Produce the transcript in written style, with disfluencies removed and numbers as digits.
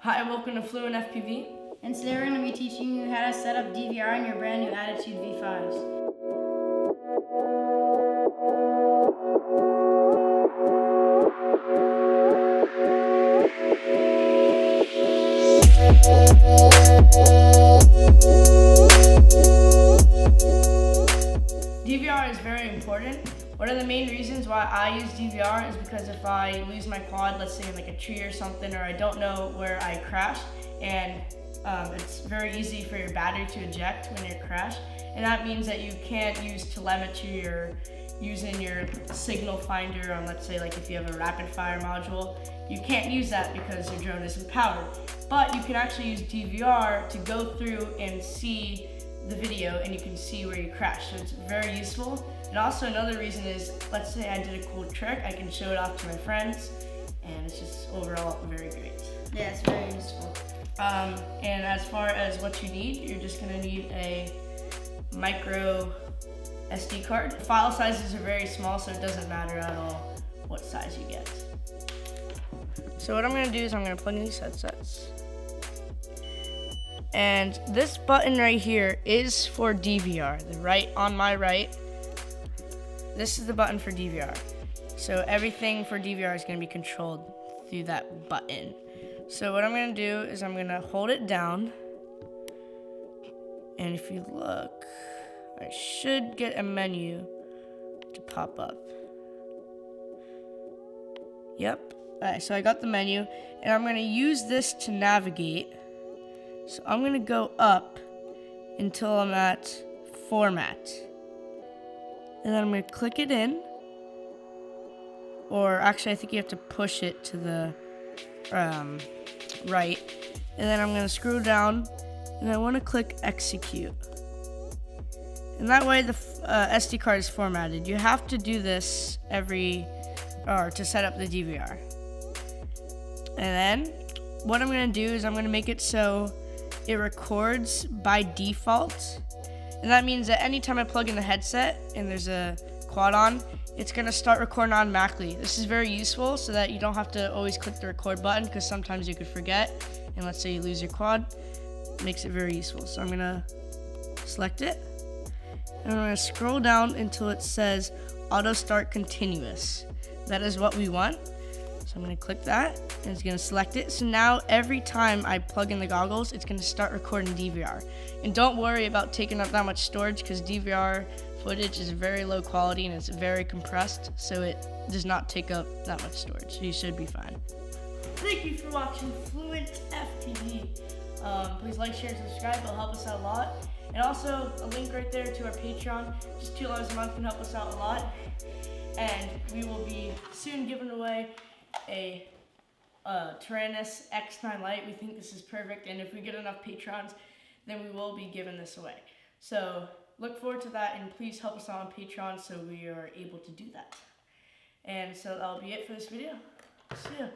Hi, welcome to FluentFPV. And today we're going to be teaching you how to set up DVR on your brand new Attitude V5s. DVR is very important. One of the main reasons why I use DVR is because if I lose my quad, let's say in like a tree or something, or I don't know where I crashed, and it's very easy for your battery to eject when you crash, and that means that you can't use telemetry or using your signal finder on, let's say, like if you have a rapid fire module, you can't use that because your drone isn't powered. But you can actually use DVR to go through and see the video, and you can see where you crashed, so it's very useful. And also another reason is, let's say I did a cool trick, I can show it off to my friends, and it's just overall very great. Yeah, it's very useful. And as far as what you need, you're just gonna need a micro SD card. The file sizes are very small, so it doesn't matter at all what size you get. So what I'm gonna do is I'm gonna plug in these headsets. And this button right here is for DVR, on my right. This is the button for DVR. So everything for DVR is gonna be controlled through that button. So what I'm gonna do is I'm gonna hold it down. And if you look, I should get a menu to pop up. Yep, alright, so I got the menu, and I'm gonna use this to navigate. So I'm gonna go up until I'm at format. And then I'm gonna click it in. Or actually, I think you have to push it to the right. And then I'm gonna scroll down, and I wanna click execute. And that way the SD card is formatted. You have to do this to set up the DVR. And then what I'm gonna do is I'm gonna make it so it records by default. And that means that anytime I plug in the headset and there's a quad on, it's gonna start recording automatically. This is very useful so that you don't have to always click the record button, because sometimes you could forget, and let's say you lose your quad. It makes it very useful. So I'm gonna select it, and I'm gonna scroll down until it says auto start continuous. That is what we want. So I'm gonna click that, and it's gonna select it. So now every time I plug in the goggles, it's gonna start recording DVR. And don't worry about taking up that much storage, because DVR footage is very low quality and it's very compressed, so it does not take up that much storage. So you should be fine. Thank you for watching FluentFPV. Please like, share, and subscribe. It'll help us out a lot. And also a link right there to our Patreon. Just $2 a month can help us out a lot. And we will be soon giving away a Tyrannus X9 Lite. We think this is perfect, and if we get enough patrons, then we will be giving this away. So look forward to that, and please help us out on Patreon so we are able to do that. And so that'll be it for this video. See ya.